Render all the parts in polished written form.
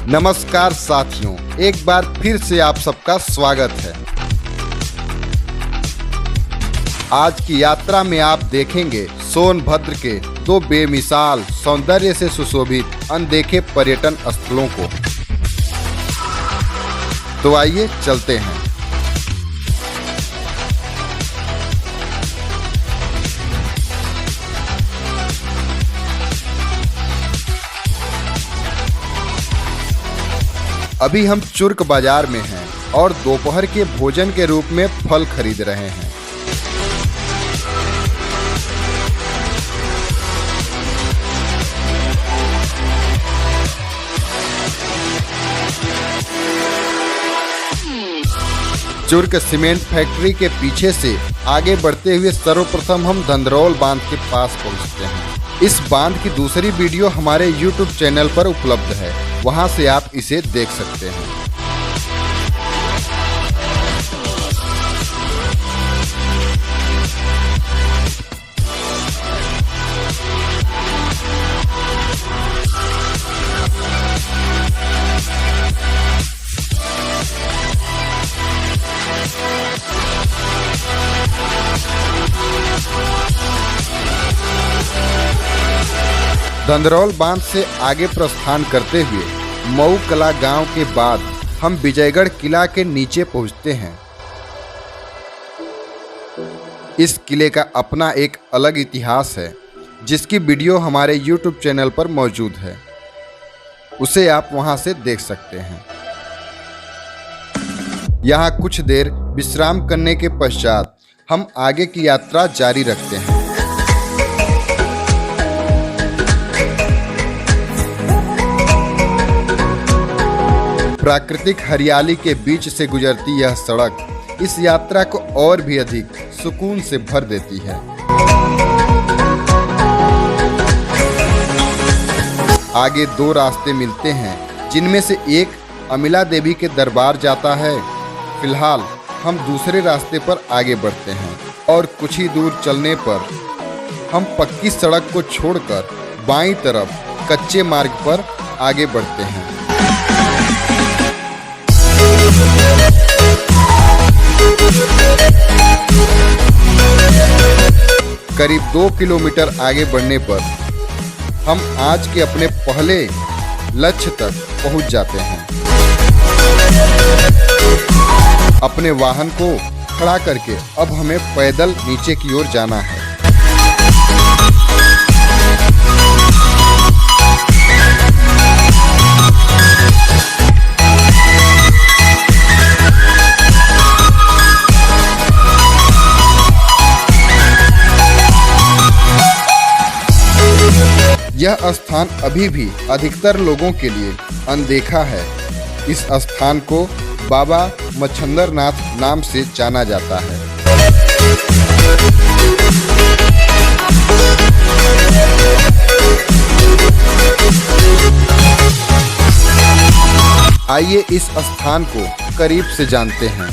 नमस्कार साथियों, एक बार फिर से आप सबका स्वागत है। आज की यात्रा में आप देखेंगे सोनभद्र के दो बेमिसाल सौंदर्य से सुशोभित अनदेखे पर्यटन स्थलों को। तो आइए चलते हैं। अभी हम चुर्क बाजार में हैं और दोपहर के भोजन के रूप में फल खरीद रहे हैं। चुर्क सीमेंट फैक्ट्री के पीछे से आगे बढ़ते हुए सर्वप्रथम हम धंधरौल बांध के पास पहुंचते हैं। इस बांध की दूसरी वीडियो हमारे YouTube चैनल पर उपलब्ध है, वहां से आप इसे देख सकते हैं। धंधरौल बांध से आगे प्रस्थान करते हुए मऊ कला गांव के बाद हम विजयगढ़ किला के नीचे पहुंचते हैं। इस किले का अपना एक अलग इतिहास है, जिसकी वीडियो हमारे YouTube चैनल पर मौजूद है, उसे आप वहां से देख सकते हैं। यहां कुछ देर विश्राम करने के पश्चात हम आगे की यात्रा जारी रखते हैं। प्राकृतिक हरियाली के बीच से गुजरती यह सड़क इस यात्रा को और भी अधिक सुकून से भर देती है। आगे दो रास्ते मिलते हैं, जिनमें से एक अमिला देवी के दरबार जाता है। फिलहाल हम दूसरे रास्ते पर आगे बढ़ते हैं और कुछ ही दूर चलने पर हम पक्की सड़क को छोड़कर बाईं तरफ कच्चे मार्ग पर आगे बढ़ते हैं। करीब 2 किलोमीटर आगे बढ़ने पर हम आज के अपने पहले लक्ष्य तक पहुंच जाते हैं। अपने वाहन को खड़ा करके अब हमें पैदल नीचे की ओर जाना है। यह स्थान अभी भी अधिकतर लोगों के लिए अनदेखा है। इस स्थान को बाबा मच्छंदर नाथ नाम से जाना जाता है। आइए इस स्थान को करीब से जानते हैं।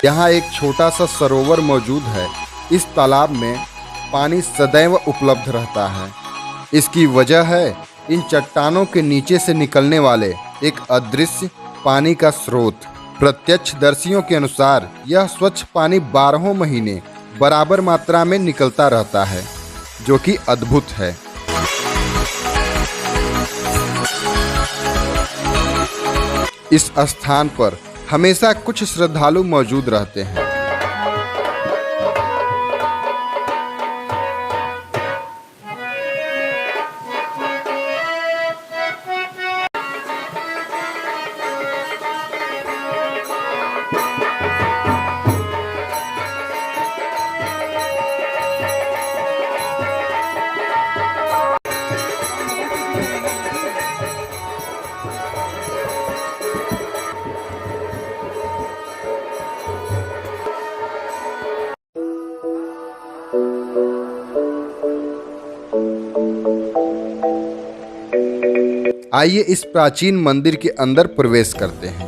यहाँ एक छोटा सा सरोवर मौजूद है। इस तालाब में पानी सदैव उपलब्ध रहता है। इसकी वजह है इन चट्टानों के नीचे से निकलने वाले एक अदृश्य पानी का स्रोत। प्रत्यक्षदर्शियों के अनुसार यह स्वच्छ पानी 12 महीने बराबर मात्रा में निकलता रहता है, जो कि अद्भुत है। इस स्थान पर हमेशा कुछ श्रद्धालु मौजूद रहते हैं। आइए इस प्राचीन मंदिर के अंदर प्रवेश करते हैं।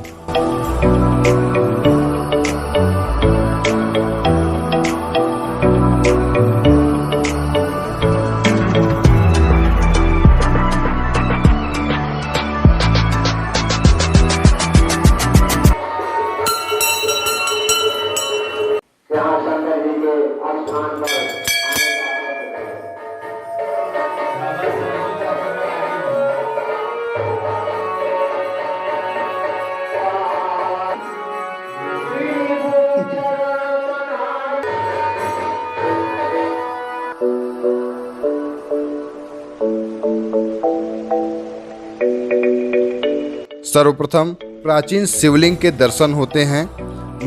सर्वप्रथम प्राचीन शिवलिंग के दर्शन होते हैं।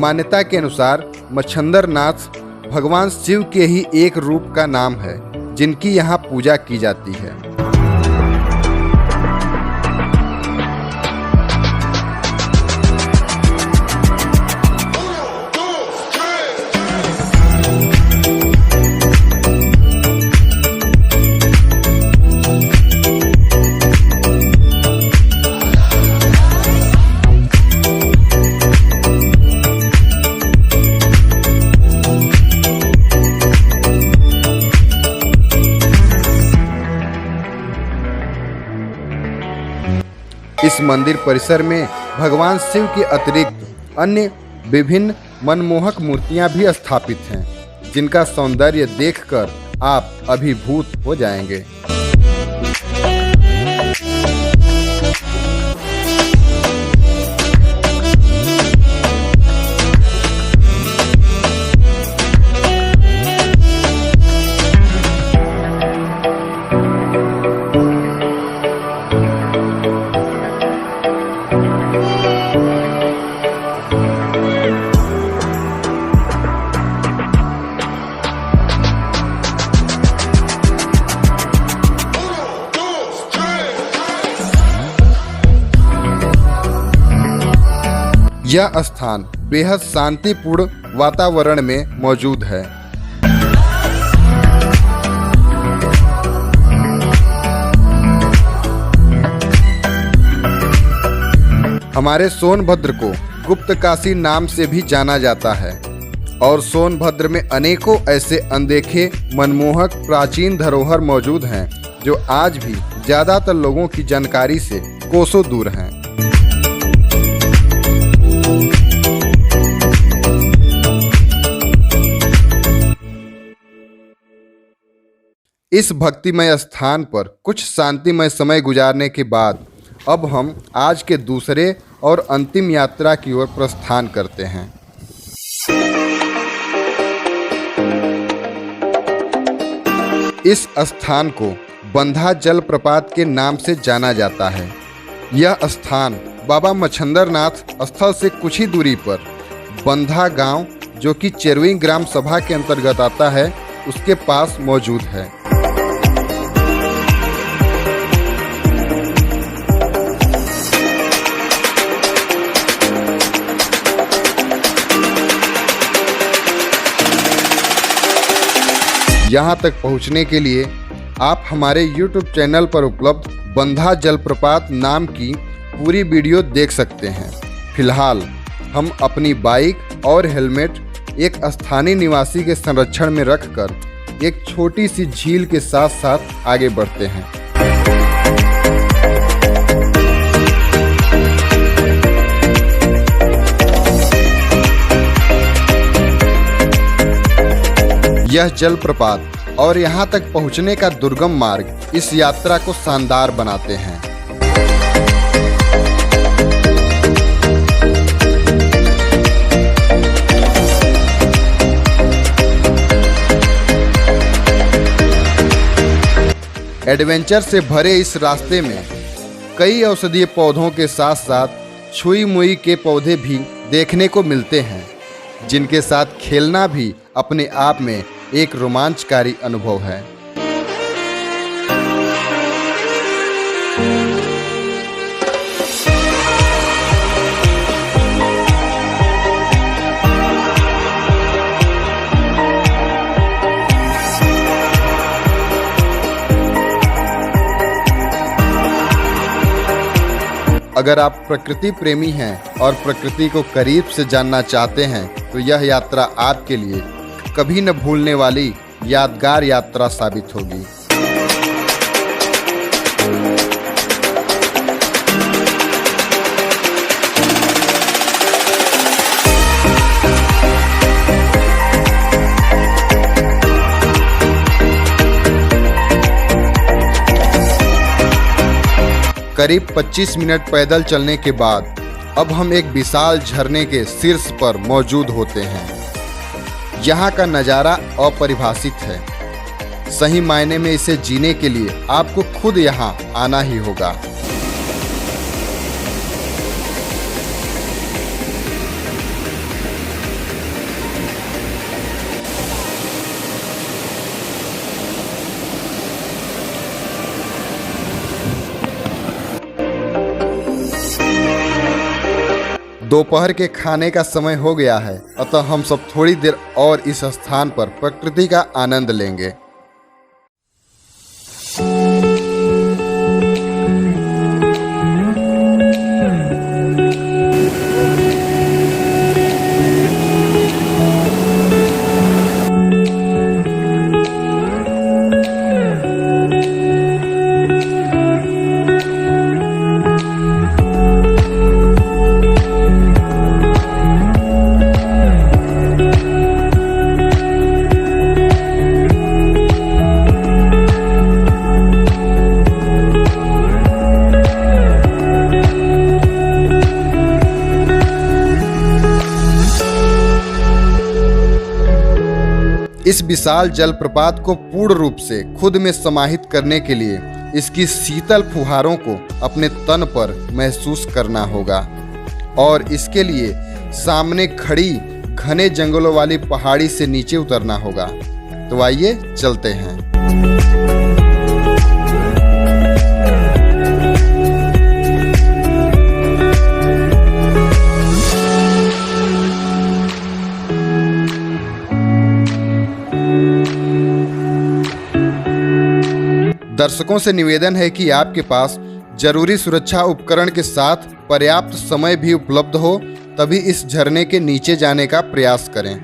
मान्यता के अनुसार मच्छंदर नाथ भगवान शिव के ही एक रूप का नाम है, जिनकी यहाँ पूजा की जाती है। इस मंदिर परिसर में भगवान शिव के अतिरिक्त अन्य विभिन्न मनमोहक मूर्तियां भी स्थापित हैं, जिनका सौंदर्य देखकर आप अभिभूत हो जाएंगे। यह स्थान बेहद शांतिपूर्ण वातावरण में मौजूद है। हमारे सोनभद्र को गुप्त काशी नाम से भी जाना जाता है और सोनभद्र में अनेकों ऐसे अनदेखे मनमोहक प्राचीन धरोहर मौजूद हैं, जो आज भी ज्यादातर लोगों की जानकारी से कोसों दूर हैं। इस भक्तिमय स्थान पर कुछ शांतिमय समय गुजारने के बाद अब हम आज के दूसरे और अंतिम यात्रा की ओर प्रस्थान करते हैं। इस स्थान को बंधा जलप्रपात के नाम से जाना जाता है। यह स्थान बाबा मच्छंदर नाथ स्थल से कुछ ही दूरी पर बंधा गांव, जो कि चेरुई ग्राम सभा के अंतर्गत आता है, उसके पास मौजूद है। यहाँ तक पहुँचने के लिए आप हमारे YouTube चैनल पर उपलब्ध बंधा जलप्रपात नाम की पूरी वीडियो देख सकते हैं। फिलहाल हम अपनी बाइक और हेलमेट एक स्थानीय निवासी के संरक्षण में रखकर एक छोटी सी झील के साथ साथ आगे बढ़ते हैं। यह जलप्रपात और यहाँ तक पहुँचने का दुर्गम मार्ग इस यात्रा को शानदार बनाते हैं। एडवेंचर से भरे इस रास्ते में कई औषधीय पौधों के साथ साथ छुई मुई के पौधे भी देखने को मिलते हैं, जिनके साथ खेलना भी अपने आप में एक रोमांचकारी अनुभव है। अगर आप प्रकृति प्रेमी हैं और प्रकृति को करीब से जानना चाहते हैं तो यह यात्रा आपके लिए कभी न भूलने वाली यादगार यात्रा साबित होगी। करीब 25 मिनट पैदल चलने के बाद अब हम एक विशाल झरने के शीर्ष पर मौजूद होते हैं। यहाँ का नज़ारा अपरिभाषित है। सही मायने में इसे जीने के लिए आपको खुद यहाँ आना ही होगा। दोपहर के खाने का समय हो गया है, अतः हम सब थोड़ी देर और इस स्थान पर प्रकृति का आनंद लेंगे। इस विशाल जलप्रपात को पूर्ण रूप से खुद में समाहित करने के लिए इसकी शीतल फुहारों को अपने तन पर महसूस करना होगा और इसके लिए सामने खड़ी घने जंगलों वाली पहाड़ी से नीचे उतरना होगा। तो आइए चलते हैं। दर्शकों से निवेदन है कि आपके पास जरूरी सुरक्षा उपकरण के साथ पर्याप्त समय भी उपलब्ध हो, तभी इस झरने के नीचे जाने का प्रयास करें।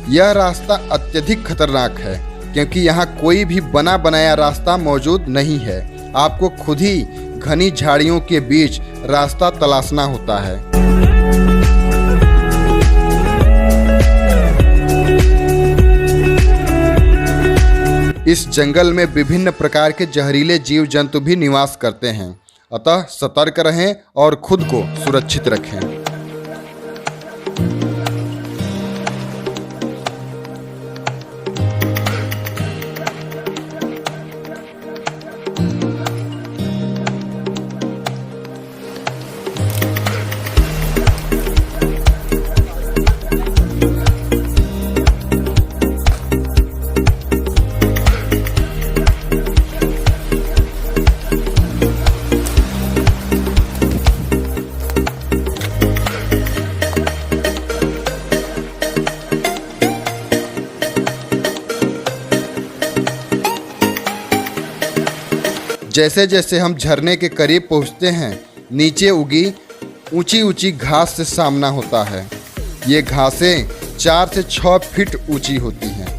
यह रास्ता अत्यधिक खतरनाक है क्योंकि यहाँ कोई भी बना बनाया रास्ता मौजूद नहीं है। आपको खुद ही घनी झाड़ियों के बीच रास्ता तलाशना होता है। इस जंगल में विभिन्न प्रकार के जहरीले जीव जंतु भी निवास करते हैं, अतः सतर्क रहें और खुद को सुरक्षित रखें। जैसे जैसे हम झरने के करीब पहुंचते हैं, नीचे उगी ऊंची ऊंची घास से सामना होता है। ये घासें 4 से 6 फीट ऊंची होती हैं।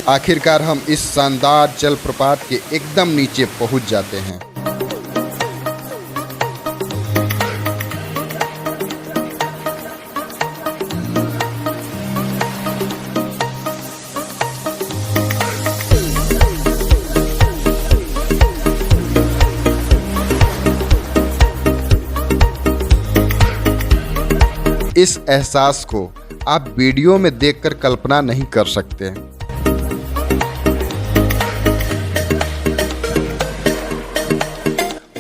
आखिरकार हम इस शानदार जलप्रपात के एकदम नीचे पहुंच जाते हैं। इस एहसास को आप वीडियो में देखकर कल्पना नहीं कर सकते।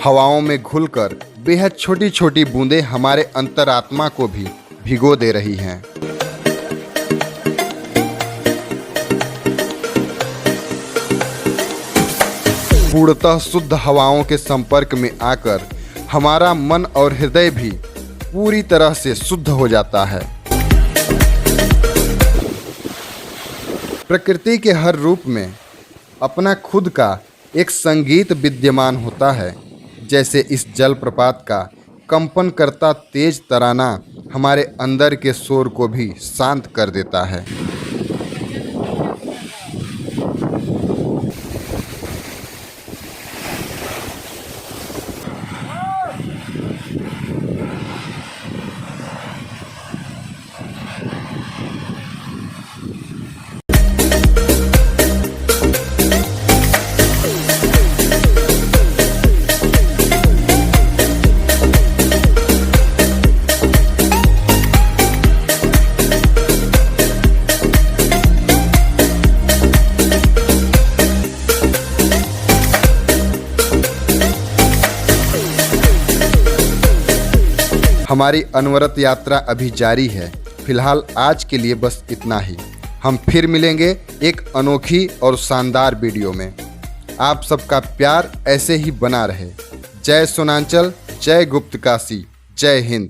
हवाओं में घुलकर बेहद छोटी छोटी बूंदें हमारे अंतरात्मा को भी भिगो दे रही हैं। पूर्णतः शुद्ध हवाओं के संपर्क में आकर हमारा मन और हृदय भी पूरी तरह से शुद्ध हो जाता है। प्रकृति के हर रूप में अपना खुद का एक संगीत विद्यमान होता है। जैसे इस जलप्रपात का कंपन करता तेज तराना हमारे अंदर के शोर को भी शांत कर देता है। हमारी अनवरत यात्रा अभी जारी है। फिलहाल आज के लिए बस इतना ही। हम फिर मिलेंगे एक अनोखी और शानदार वीडियो में। आप सबका प्यार ऐसे ही बना रहे। जय सोनांचल, जय गुप्तकाशी, जय हिंद।